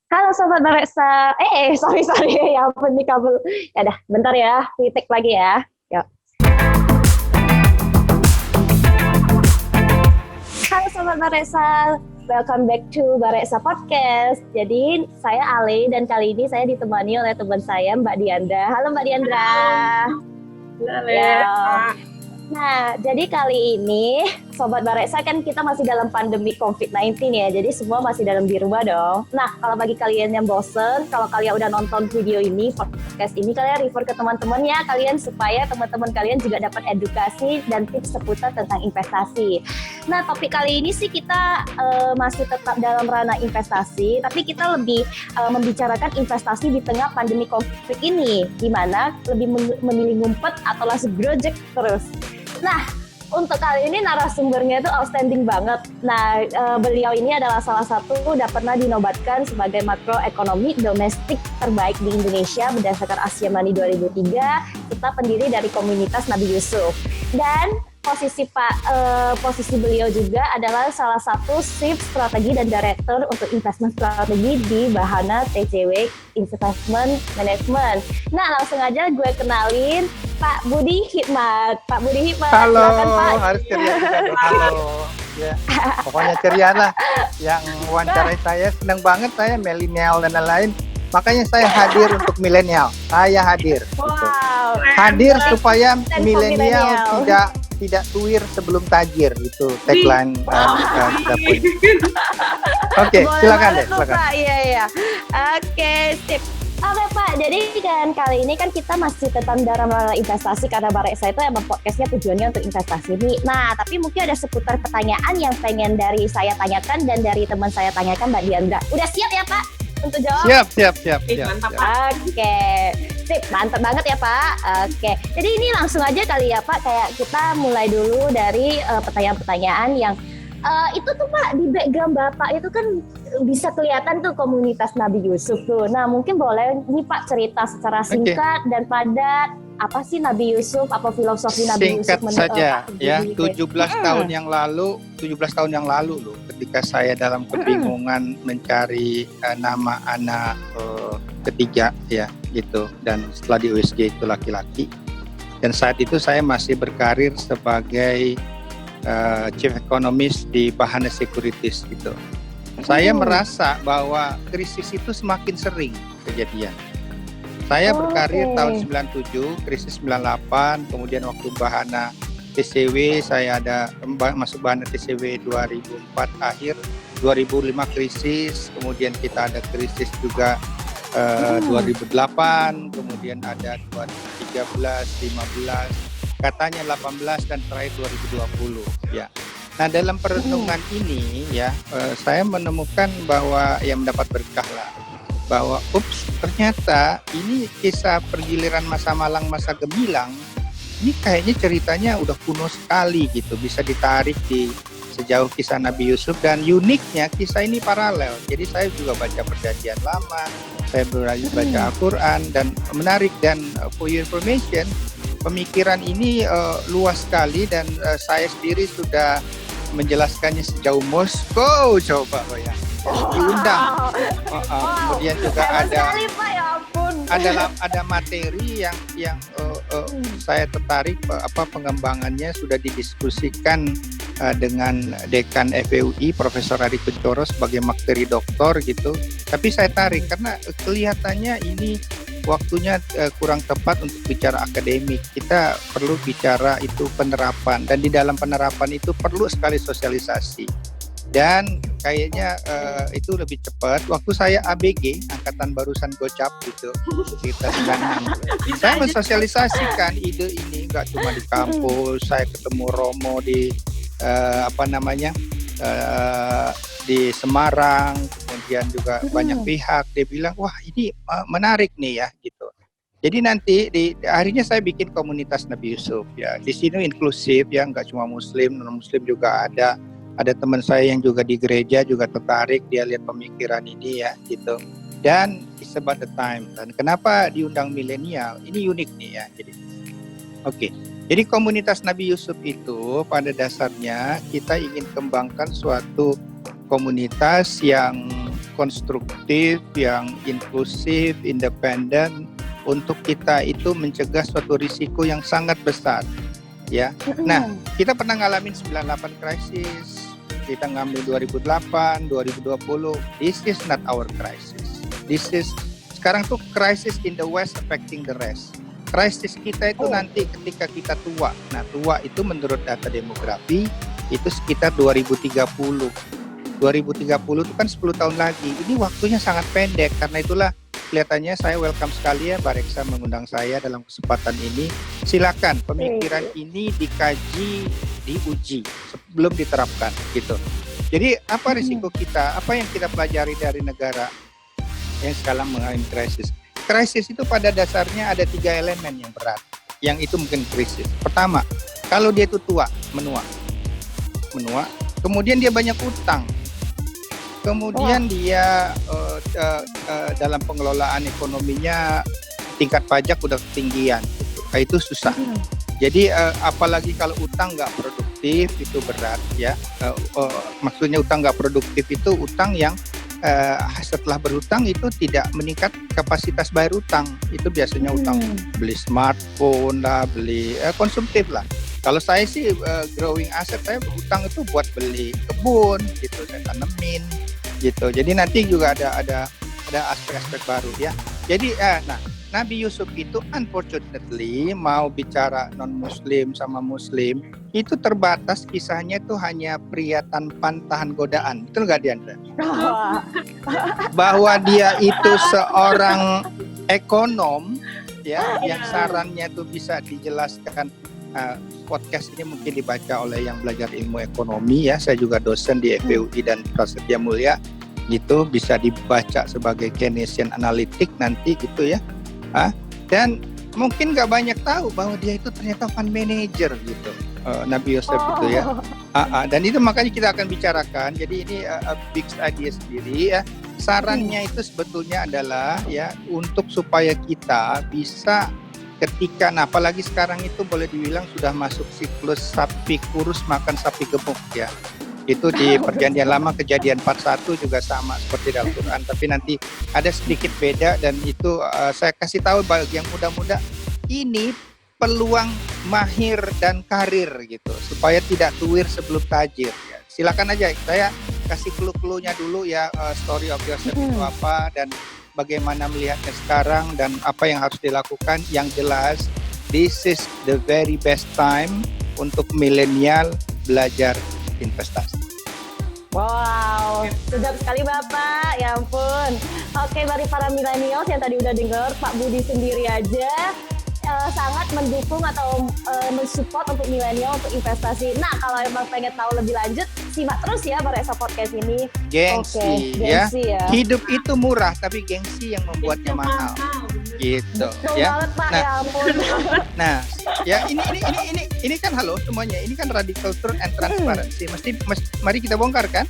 Halo Sobat Bareksa. Sorry. Ya ampun nih kabel. Ya dah, bentar ya. Retake lagi ya. Yuk. Halo Sobat Bareksa. Welcome back to Bareksa Podcast. Jadi saya Ale dan kali ini saya ditemani oleh teman saya Mbak Diandra. Halo Mbak Diandra. Halo Ale. Ya. Nah, jadi kali ini Sobat Bareksa kan kita masih dalam pandemi COVID-19 ya, jadi semua masih dalam di rumah dong. Nah, kalau bagi kalian yang bosen, kalau kalian udah nonton video ini, podcast ini, kalian refer ke teman-teman ya kalian supaya teman-teman kalian juga dapat edukasi dan tips seputar tentang investasi. Nah, topik kali ini sih kita masih tetap dalam ranah investasi, tapi kita lebih membicarakan investasi di tengah pandemi COVID ini, gimana lebih memilih ngumpet atau langsung grojek terus. Nah, untuk kali ini narasumbernya itu outstanding banget. Nah, beliau ini adalah salah satu udah pernah dinobatkan sebagai makroekonomi domestik terbaik di Indonesia berdasarkan Asia Money 2003, serta pendiri dari komunitas Nabi Yusuf. Dan posisi beliau juga adalah salah satu Chief Strategi dan Director untuk Investment Strategi di Bahana TCW Investment Management. Nah, langsung aja gue kenalin Pak Budi Hikmat. Pak Budi Hikmat, halo, silakan Pak. harus ceria juga dong. Halo, ya, pokoknya ceria lah. Yang wawancarai saya senang banget, saya milenial dan lain-lain. Makanya saya hadir untuk milenial. Saya hadir. Wow. Gitu. Hadir supaya Dan milenial tidak tuir sebelum tajir, itu tagline kita punya. Oke, silakan deh, silakan. Iya. Oke, sip. Oke Pak, jadi kan kali ini kan kita masih tetap dalam investasi karena Bareksa itu emang podcastnya tujuannya untuk investasi nih. Nah, tapi mungkin ada seputar pertanyaan yang pengen dari saya tanyakan dan dari teman saya tanyakan Mbak Diandra. Udah siap ya Pak untuk jawab? Siap. Mantap Pak. Oke, sip, mantap banget ya Pak. Oke, jadi ini langsung aja kali ya Pak, kayak kita mulai dulu dari pertanyaan-pertanyaan yang itu tuh Pak, di background Bapak itu kan bisa kelihatan tuh komunitas Nabi Yusuf tuh. Nah, mungkin boleh nih Pak cerita secara singkat dan padat, apa sih Nabi Yusuf, apa filosofi Nabi Singkat Yusuf saja ya, 17 tahun tahun yang lalu loh, ketika saya dalam kebingungan mencari nama anak ketiga ya gitu, dan setelah di USG itu laki-laki, dan saat itu saya masih berkarir sebagai Chief Economist di Bahana Securities gitu. Saya merasa bahwa krisis itu semakin sering kejadian. Saya berkarir tahun 97, krisis 98, kemudian waktu Bahana TCW saya ada masuk Bahana TCW 2004 akhir, 2005 krisis, kemudian kita ada krisis juga 2008, kemudian ada 2013, 15, katanya 18 dan terakhir 2020 ya. Nah, dalam perenungan ini ya, saya menemukan bahwa yang mendapat berkah lah, bahwa ternyata ini kisah pergiliran masa malang masa gemilang ini kayaknya ceritanya udah kuno sekali gitu, bisa ditarik di sejauh kisah Nabi Yusuf, dan uniknya kisah ini paralel. Jadi saya juga baca perjanjian lama, saya baca Al-Quran, dan menarik, dan for your information, pemikiran ini luas sekali, dan saya sendiri sudah menjelaskannya sejauh Moskow, coba bayang. Diundang. Kemudian juga ada materi yang saya tertarik, pengembangannya sudah didiskusikan dengan Dekan FEUI Profesor Ari Kuncoro sebagai materi doktor gitu. Tapi saya tarik karena kelihatannya ini waktunya kurang tepat untuk bicara akademik. Kita perlu bicara itu penerapan, dan di dalam penerapan itu perlu sekali sosialisasi. Dan kayaknya itu lebih cepat. Waktu saya ABG, angkatan barusan gocap gitu, kita 96. Saya mensosialisasikan ide ini nggak cuma di kampus. Saya ketemu Romo di di Semarang, kemudian juga banyak pihak, dia bilang wah ini menarik nih ya gitu. Jadi nanti akhirnya saya bikin komunitas Nabi Yusuf ya. Di sini inklusif ya, nggak cuma Muslim, non Muslim juga ada. Ada teman saya yang juga di gereja juga tertarik, dia lihat pemikiran ini ya gitu. Dan it's about the time. Dan kenapa diundang milenial? Ini unik nih ya. Oke. Jadi komunitas Nabi Yusuf itu pada dasarnya kita ingin kembangkan suatu komunitas yang konstruktif, yang inklusif, independen untuk kita itu mencegah suatu risiko yang sangat besar. Ya, nah kita pernah ngalamin 98 krisis, kita ngambil 2008, 2020. This is not our crisis. This is sekarang tuh crisis in the West affecting the rest. Krisis kita itu nanti ketika kita tua. Nah, tua itu menurut data demografi itu sekitar 2030. 2030 itu kan 10 tahun lagi. Ini waktunya sangat pendek, karena itulah kelihatannya saya welcome sekali ya Mbak Reksa mengundang saya dalam kesempatan ini. Silakan pemikiran ini dikaji, diuji sebelum diterapkan gitu. Jadi apa risiko kita? Apa yang kita pelajari dari negara yang sekarang mengalami krisis? Krisis itu pada dasarnya ada 3 elemen yang berat, yang itu mungkin krisis. Pertama, kalau dia itu tua, menua, kemudian dia banyak utang. Kemudian dia dalam pengelolaan ekonominya tingkat pajak udah ketinggian, gitu. Itu susah. Jadi apalagi kalau utang nggak produktif itu berat ya. Maksudnya utang nggak produktif itu utang yang setelah berutang itu tidak meningkat kapasitas bayar utang. Itu biasanya utang beli smartphone lah, beli konsumtif lah. Kalau saya sih growing asset, saya utang itu buat beli kebun gitu, saya tanemin gitu. Jadi nanti juga ada aspek-aspek baru ya. Jadi nah Nabi Yusuf itu unfortunately mau bicara non-muslim sama muslim itu terbatas, kisahnya itu hanya pria tampan tahan godaan. Betul nggak Diandra? Bahwa dia itu seorang ekonom ya, yang sarannya itu bisa dijelaskan. Podcast ini mungkin dibaca oleh yang belajar ilmu ekonomi ya. Saya juga dosen di FPUI dan Prasetya Mulia gitu, bisa dibaca sebagai Keynesian analitik nanti gitu ya. Dan mungkin nggak banyak tahu bahwa dia itu ternyata fund manager gitu, Nabi Yusuf itu ya. Dan itu makanya kita akan bicarakan. Jadi ini big idea sendiri ya. Sarannya itu sebetulnya adalah ya untuk supaya kita bisa ketika, nah apalagi sekarang itu boleh dibilang sudah masuk siklus sapi kurus makan sapi gemuk ya. Itu di perjanjian lama kejadian 41 juga sama seperti dalam Quran, tapi nanti ada sedikit beda. Dan itu saya kasih tahu bagi yang muda-muda, ini peluang mahir dan karir gitu, supaya tidak tuir sebelum tajir ya. Silakan aja, saya kasih clue-cluenya dulu ya, story of yourself itu apa dan bagaimana melihatnya sekarang dan apa yang harus dilakukan. Yang jelas, this is the very best time untuk milenial belajar investasi. Wow, sedap sekali Bapak, ya ampun. Oke, bagi para milenials yang tadi udah dengar, Pak Budi sendiri aja sangat mendukung atau mensupport untuk milenial untuk investasi. Nah, kalau emang pengen tahu lebih lanjut, simak terus ya Bareksa Podcast ini. Gengsi, gengsi ya. Hidup itu murah, tapi gengsi yang membuatnya mahal. Gitu. Betul ya. banget Pak, ya ampun. Nah, ya ini kan halo semuanya. Ini kan radical truth and transparency. Mari kita bongkar kan?